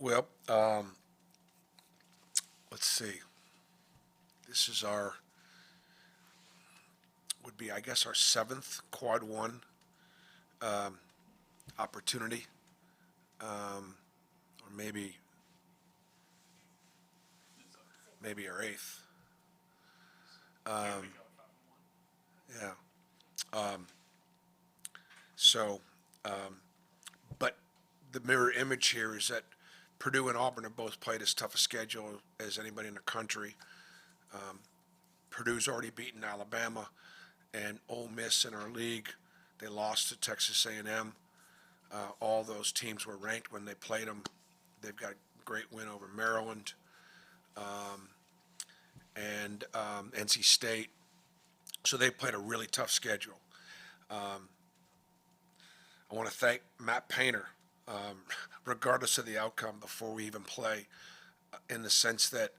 Well, let's see. This is our would be I guess our seventh quad one opportunity, or maybe our eighth. Yeah. So, but the mirror image here is that Purdue and Auburn have both played as tough a schedule as anybody in the country. Purdue's already beaten Alabama and Ole Miss in our league. They lost to Texas A&M. All those teams were ranked when they played them. They've got a great win over Maryland and NC State. So they played a really tough schedule. I want to thank Matt Painter, regardless of the outcome, before we even play, in the sense that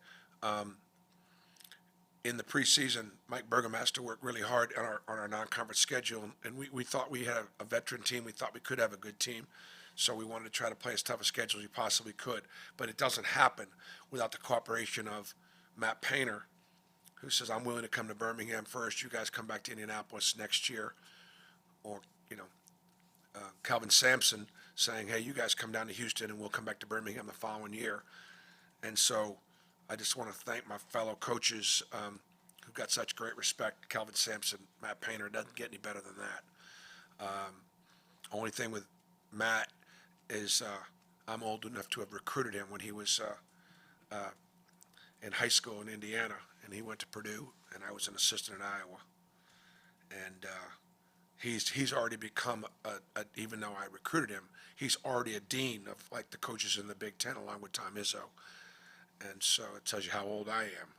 in the preseason, Mike Burgomaster worked really hard on our non-conference schedule, and we thought we had a veteran team. We thought we could have a good team, so we wanted to try to play as tough a schedule as we possibly could. But it doesn't happen without the cooperation of Matt Painter, who says, "I'm willing to come to Birmingham first. You guys come back to Indianapolis next year," or Calvin Sampson saying, "Hey, you guys come down to Houston, and we'll come back to Birmingham the following year." And so I just want to thank my fellow coaches who got such great respect. Calvin Sampson, Matt Painter, doesn't get any better than that. Only thing with Matt is I'm old enough to have recruited him when he was in high school in Indiana, and he went to Purdue, and I was an assistant in Iowa. And he's already become even though I recruited him, he's already a dean of like the coaches in the Big Ten, along with Tom Izzo. And so it tells you how old I am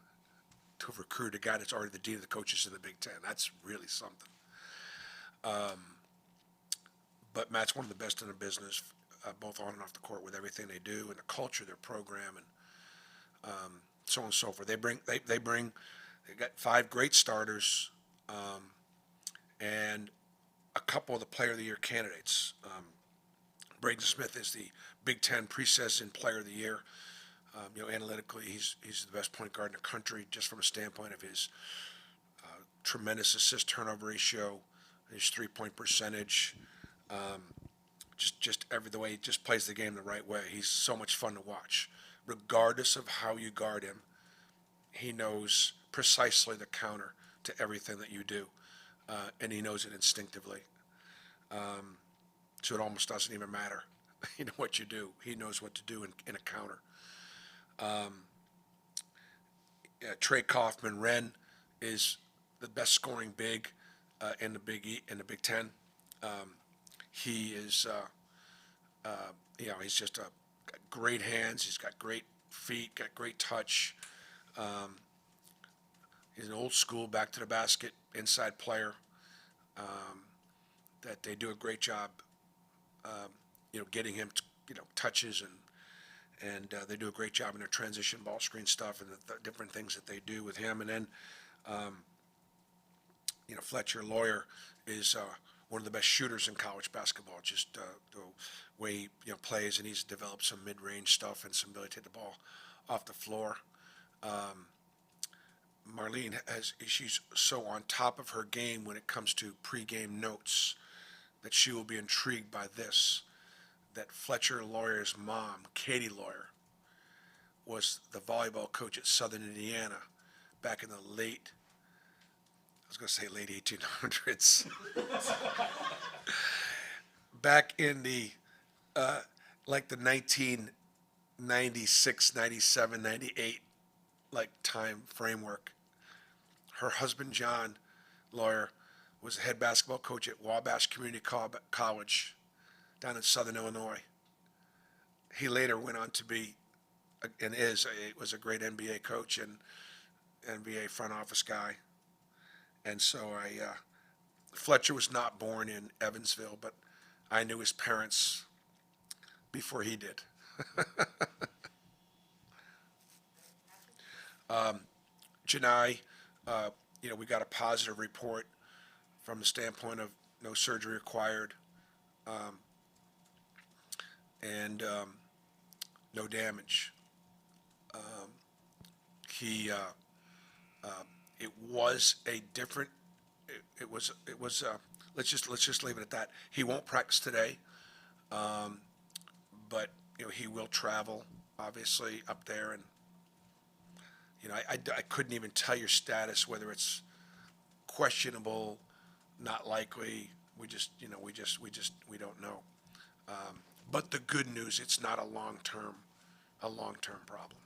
to have recruited a guy that's already the dean of the coaches in the Big Ten. That's really something. But Matt's one of the best in the business, both on and off the court, with everything they do and the culture of their program, and so on and so forth. They got five great starters, and a couple of the Player of the Year candidates. Braden Smith is the Big Ten preseason Player of the Year. Analytically, he's the best point guard in the country, just from a standpoint of his tremendous assist turnover ratio, his 3-point percentage, just the way he just plays the game the right way. He's so much fun to watch. Regardless of how you guard him, he knows precisely the counter to everything that you do, and he knows it instinctively. So it almost doesn't even matter, what you do. He knows what to do in a counter. Trey Kaufman-Renn is the best scoring big in the Big Ten. He is, he's just got great hands. He's got great feet, got great touch. He's an old school back to the basket inside player. That they do a great job, getting him, touches, and they do a great job in their transition ball screen stuff and the different things that they do with him. And then, Fletcher Lawyer is one of the best shooters in college basketball. Just the way he plays, and he's developed some mid-range stuff and some ability to take the ball off the floor. Marlene she's so on top of her game when it comes to pregame notes that she will be intrigued by this. That Fletcher Lawyer's mom, Katie Lawyer, was the volleyball coach at Southern Indiana back in the late 1800s. Back in the like the 1996, 97, 98 time framework. Her husband, John Lawyer, was the head basketball coach at Wabash Community College down in Southern Illinois. He later went on to be, and was a great NBA coach and NBA front office guy. And so Fletcher was not born in Evansville, but I knew his parents before he did. Janai, we got a positive report from the standpoint of no surgery required. And no damage. He it was a different. It was. Let's just leave it at that. He won't practice today, but he will travel obviously up there, and I couldn't even tell your status whether it's questionable, not likely. We don't know. But the good news, it's not a long-term problem.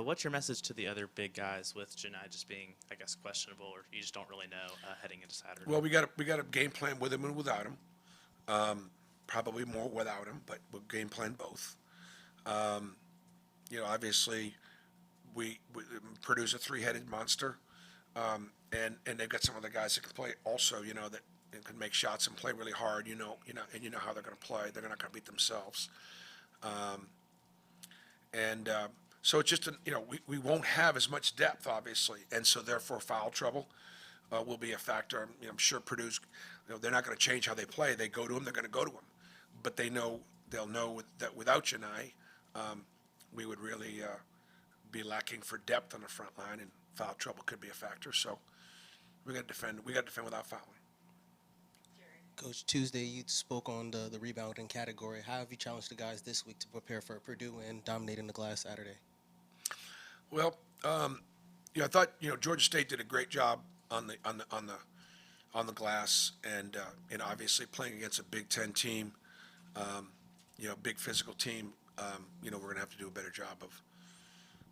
What's your message to the other big guys with Janai just being, I guess, questionable, or you just don't really know heading into Saturday? Well, we got a game plan with him and without him. Probably more without him, but we'll game plan both. Obviously, we Purdue's a three-headed monster, and they've got some other guys that can play also. That can make shots and play really hard. And how they're going to play. They're not going to beat themselves. So it's just we won't have as much depth, obviously, and so therefore foul trouble will be a factor. I'm sure Purdue's, they're not going to change how they play. They go to him, they're going to go to him, but they'll know that without Janai, we would really be lacking for depth on the front line, and foul trouble could be a factor. So we got to defend. We got to defend without fouling. Coach, Tuesday you spoke on the rebounding category. How have you challenged the guys this week to prepare for Purdue and dominating the glass Saturday? Well, I thought Georgia State did a great job on the glass, and obviously playing against a Big Ten team, big physical team. We're going to have to do a better job of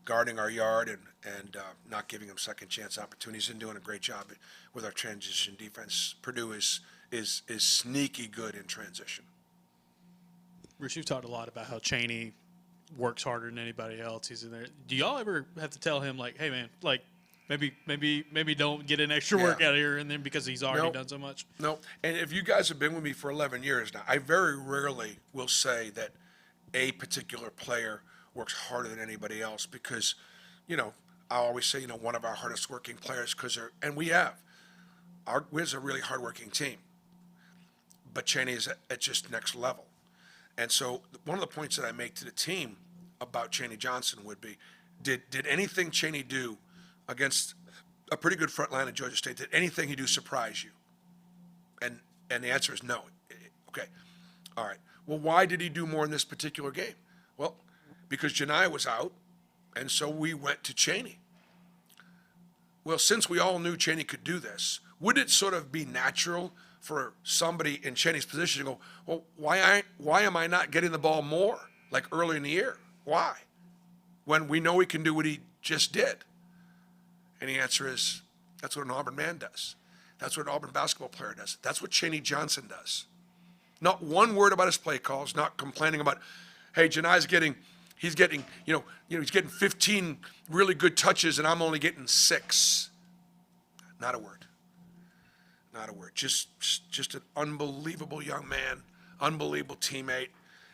guarding our yard and not giving them second chance opportunities, and doing a great job with our transition defense. Purdue is sneaky good in transition. Bruce, you've talked a lot about how Chaney works harder than anybody else. He's in there. Do y'all ever have to tell him, like, hey, man, like, maybe don't get an extra work out of here, and then because he's already done so much? No. And if you guys have been with me for 11 years now, I very rarely will say that a particular player works harder than anybody else, because, I always say, one of our hardest working players, we're a really hardworking team, but Chaney is at just next level. And so one of the points that I make to the team about Chaney Johnson would be, did anything Chaney do against a pretty good front line at Georgia State, did anything he do surprise you? And the answer is no. Okay. All right. Well, why did he do more in this particular game? Well, because Janai was out, and so we went to Chaney. Well, since we all knew Chaney could do this, would it sort of be natural for somebody in Chaney's position to go, well, why am I not getting the ball more, like early in the year? Why? When we know he can do what he just did. And the answer is, that's what an Auburn man does. That's what an Auburn basketball player does. That's what Chaney Johnson does. Not one word about his play calls, not complaining about, hey, Janai's he's getting 15 really good touches and I'm only getting 6. Not a word. Not a word. Just an unbelievable young man, unbelievable teammate.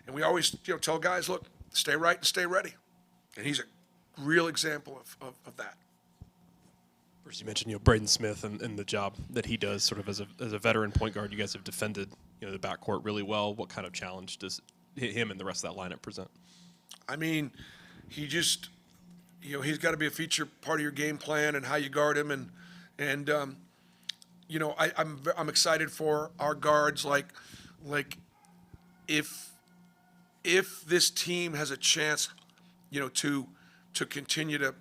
And we always tell guys, look, stay right and stay ready. And he's a real example of that. Bruce, you mentioned Braden Smith and the job that he does sort of as a veteran point guard. You guys have defended the backcourt really well. What kind of challenge does him and the rest of that lineup present? I mean, he just he's got to be a feature part of your game plan and how you guard him, and I'm excited for our guards. Like if this team has a chance, to continue to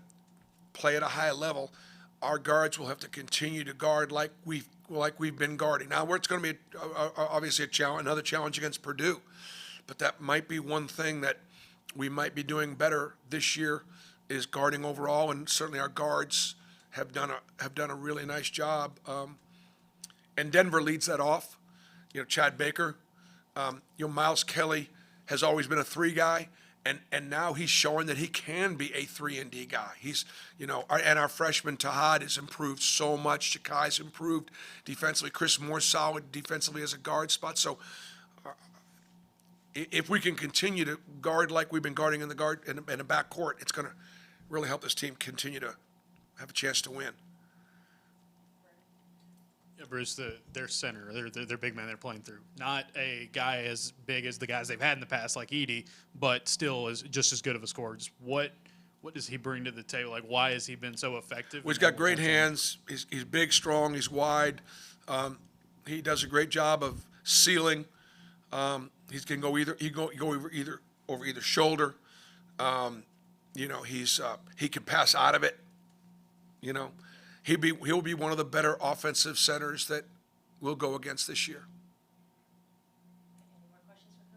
play at a high level, our guards will have to continue to guard like we've been guarding. Now, where it's going to be obviously another challenge against Purdue, but that might be one thing that we might be doing better this year is guarding overall, and certainly our guards have done a really nice job. And Denver leads that off. Chad Baker, Miles Kelly has always been a 3 guy, and now he's showing that he can be a 3-and-D guy. He's, and our freshman Tahad has improved so much. Shakai's improved defensively. Chris Moore's solid defensively as a guard spot. So if we can continue to guard like we've been guarding in the backcourt, it's going to really help this team continue to have a chance to win. Yeah, Bruce, their center, their big man they're playing through. Not a guy as big as the guys they've had in the past, like Edie, but still is just as good of a scorer. Just what does he bring to the table? Like, why has he been so effective? Well, he's got great hands. He's big, strong. He's wide. He does a great job of sealing. He can go over either shoulder. He can pass out of it. He'll be one of the better offensive centers that we'll go against this year.